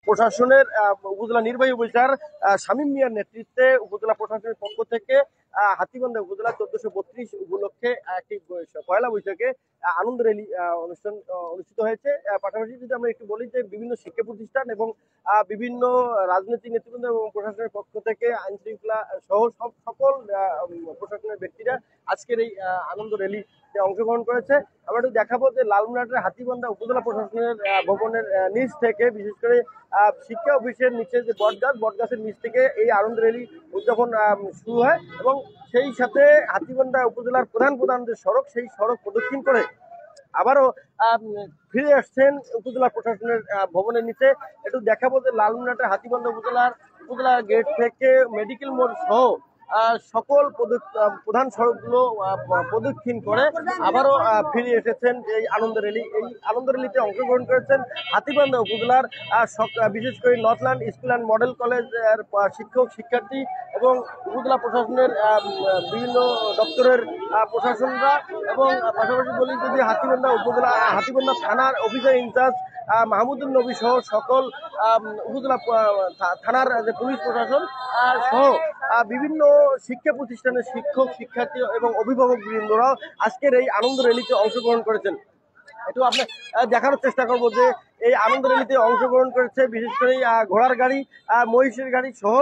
প্রশাসনের উপজেলা নির্বাহী অফিসার শামীম মিয়ার নেতৃত্বে উপজেলা প্রশাসনের পক্ষ থেকে হাতীবান্ধা উপজেলা 1432 উপলক্ষে একটি পয়লা বৈশাখে আনন্দ র্যালি অনুষ্ঠান অনুষ্ঠিত হয়েছে। পাশাপাশি যদি আমরা একটু বলি যে বিভিন্ন শিক্ষা প্রতিষ্ঠান এবং বিভিন্ন রাজনৈতিক নেতৃবৃন্দ এবং প্রশাসনের পক্ষ থেকে আইন শৃঙ্খলা সহ সকল প্রশাসনের ব্যক্তিরা আজকের এই আনন্দ র্যালিতে অংশগ্রহণ করেছে। আমরা একটু দেখাবো যে লালমনিরহাটের হাতীবান্ধা উপজেলা প্রশাসনের ভবনের নিচ থেকে, বিশেষ করে শিক্ষা অফিসের নিচে যে বটগাছের নিচ থেকে এই আনন্দ র্যালি উদযাপন শুরু হয় এবং সেই সাথে হাতীবান্ধা উপজেলার প্রধান যে সড়ক, সেই সড়ক প্রদক্ষিণ করে আবারও ফিরে আসছেন উপজেলা প্রশাসনের ভবনের নিচে। একটু দেখাবো যে লালমনিরহাটের হাতীবান্ধা উপজেলা গেট থেকে মেডিকেল মোড় সহ সকল প্রধান সড়কগুলো প্রদক্ষিণ করে আবারও ফিরে এসেছেন এই আনন্দ র্যালি। এই আনন্দ র্যালিতে অংশগ্রহণ করেছেন হাতীবান্ধা উপজেলার বিশেষ করে নর্থল্যান্ড স্কুল অ্যান্ড মডেল কলেজের শিক্ষক শিক্ষার্থী এবং উপজেলা প্রশাসনের বিভিন্ন দপ্তরের প্রশাসনরা, এবং পাশাপাশি বলি যদি হাতীবান্ধা থানার অফিসার ইনচার্জ মাহমুদুল নবী সহ সকল উপজেলা থানার যে পুলিশ প্রশাসন সহ বিভিন্ন শিক্ষা প্রতিষ্ঠানের শিক্ষক শিক্ষার্থী এবং অভিভাবক বৃন্দরাও আজকের এই আনন্দ র্যালিতে অংশগ্রহণ করেছেন। একটু আপনার দেখানোর চেষ্টা করবো যে এই আনন্দ র্যালিতে অংশগ্রহণ করেছে বিশেষ করে ঘোড়ার গাড়ি, মহিষের গাড়ি সহ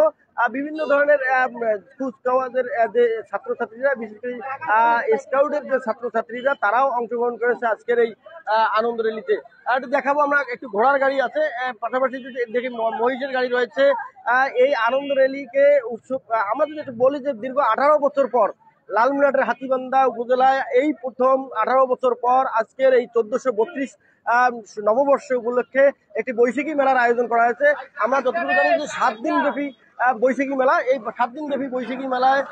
বিভিন্ন ধরনের কুচকাওয়াজের যে ছাত্রছাত্রীরা, বিশেষ করে স্কাউটের যে ছাত্রছাত্রীরা, তারাও অংশগ্রহণ করেছে আজকের এই আনন্দ র্যালিতে। একটু দেখাবো, আমরা একটু ঘোড়ার গাড়ি আছে, পাশাপাশি যদি দেখি মহিষের গাড়ি রয়েছে। এই আনন্দ র্যালিকে উৎসব আমরা যদি একটু বলি যে দীর্ঘ 18 বছর পর লালমনিরহাটের হাতীবান্ধা উপজেলায় এই প্রথম 18 বছর পর আজকের এই 1432 নববর্ষ উপলক্ষে একটি বৈশাখী মেলার আয়োজন করা হয়েছে। আমরা যতটুকু জানি যে 7 দিন ব্যাপী বৈশাখী মেলা, এই 7 দিন ব্যাপী বৈশাখী মেলায়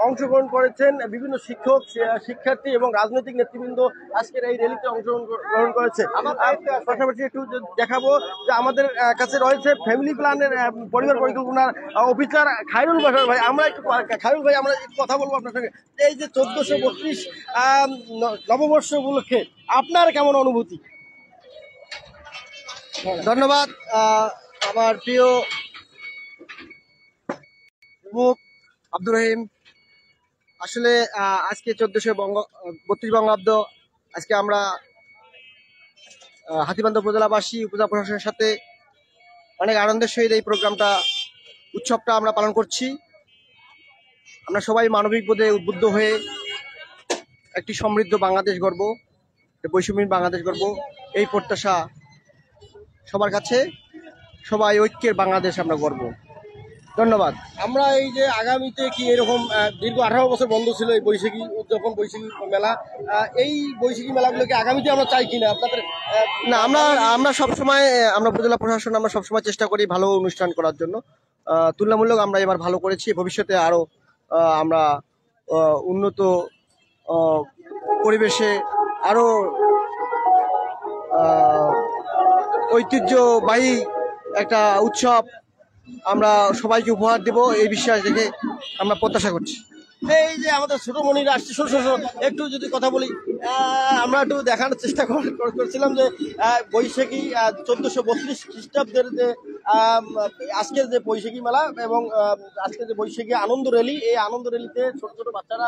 অংশগ্রহণ করেছেন বিভিন্ন শিক্ষক শিক্ষার্থী এবং রাজনৈতিক নেতৃবৃন্দ আজকের এই র্যালিতে অংশগ্রহণ করেছে। পাশাপাশি একটু দেখাবো যে আমাদের কাছে রয়েছে ফ্যামিলি প্ল্যানের পরিবার পরিকল্পনার অফিসার খায়রুল বাশার ভাই। আমরা একটু খায়রুল ভাই, আমরা একটু কথা বলবো আপনার সঙ্গে। এই যে 1432 নববর্ষ উপলক্ষে আপনার কেমন অনুভূতি? ধন্যবাদ আমার প্রিয় আব্দুর রহিম। আসলে আজকে 1432 বঙ্গাব্দ, আজকে আমরা হাতীবান্ধা উপজেলাবাসী উপজেলা প্রশাসনের সাথে অনেক আনন্দের সহিত এই প্রোগ্রামটা উৎসবটা আমরা পালন করছি। আমরা সবাই মানবিক বোধে উদ্বুদ্ধ হয়ে একটি সমৃদ্ধ বাংলাদেশ গড়ব, বৈষম্যহীন বাংলাদেশ গড়ব, এই প্রত্যাশা সবার কাছে। সবাই ঐক্যের বাংলাদেশ আমরা গড়ব। ধন্যবাদ। আমরা এই যে আগামীতে কি এরকম দীর্ঘ 18 বছর বন্ধ ছিল এই বৈশাখী উদযাপন, বৈশাখী মেলা, এই বৈশাখী মেলাগুলোকে আগামীতে আমরা চাই কিনা আপনাদের? না, আমরা সবসময়, আমরা উপজেলা প্রশাসন আমরা সবসময় চেষ্টা করি ভালো অনুষ্ঠান করার জন্য। তুলনামূলক আমরা এবার ভালো করেছি, ভবিষ্যতে আরো আমরা উন্নত পরিবেশে আরো ঐতিহ্যবাহী একটা উৎসব আমরা সবাইকে উপহার দেব, এই বিশ্বাস রেখে আমরা প্রত্যাশা করছি। এই যে আমাদের ছোট মনিরা আসছে, একটু যদি কথা বলি, আমরা একটু দেখানোর চেষ্টা করছিলাম যে বৈশাখী 1432 খ্রিস্টাব্দের যে আজকের যে বৈশাখী মেলা এবং আজকের যে বৈশাখী আনন্দ র্যালি, এই আনন্দ র্যালিতে ছোট ছোট বাচ্চারা,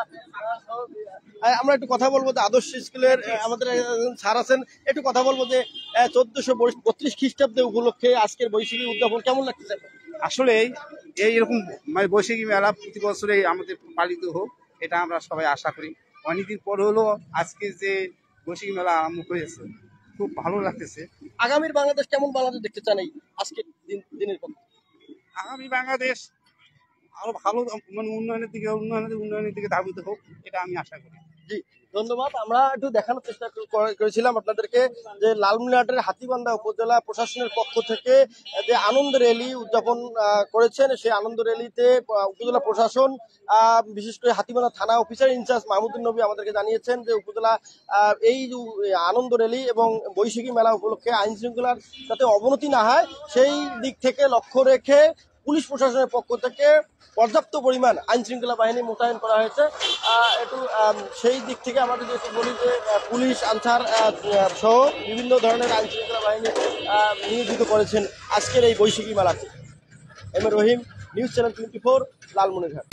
আমরা একটু কথা বলবো যে আদর্শ স্কুলের আমাদের স্যার আছেন, একটু কথা বলবো যে 1432 খ্রিস্টাব্দে উপলক্ষে আজকের বৈশাখী উদযাপন কেমন লাগছে? আসলে এইরকম মানে বৈশাখী মেলা প্রতি বছরে আমাদের পালিত হোক, এটা আমরা সবাই আশা করি। অনেকদিন পর হলো আজকে যে বৈশাখী মেলা আরম্ভ হয়েছে, খুব ভালো লাগতেছে। আগামীর বাংলাদেশ কেমন বাংলাদেশ দেখতে চান এই আজকের দিনের পর? আগামী বাংলাদেশ আরো ভালো, মানে উন্নয়নের দিকে ধাবিত হোক, এটা আমি আশা করি। জি, ধন্যবাদ। আমরা একটু দেখানোর চেষ্টা করেছিলাম আপনাদেরকে যে লালমনিরহাটের হাতীবান্ধা উপজেলা প্রশাসনের পক্ষ থেকে যে আনন্দ র্যালি উদযাপন করেছেন, সেই আনন্দ র্যালিতে উপজেলা প্রশাসন বিশেষ করে হাতীবান্ধা থানা অফিসার ইনচার্জ মাহমুদুল নবী আমাদেরকে জানিয়েছেন যে উপজেলা এই আনন্দ র্যালি এবং বৈশাখী মেলা উপলক্ষে আইন শৃঙ্খলার যাতে অবনতি না হয় সেই দিক থেকে লক্ষ্য রেখে পুলিশ প্রশাসনের পক্ষ থেকে পর্যাপ্ত পরিমাণ আইন শৃঙ্খলা বাহিনী মোতায়েন করা হয়েছে। একটু সেই দিক থেকে আমাদের যদি বলি যে পুলিশ আনসার সহ বিভিন্ন ধরনের আইন শৃঙ্খলা বাহিনী নিয়োজিত করেছেন আজকের এই বৈশাখী মেলাতে। M A Rahim, news channel 24, Lalmonirhat.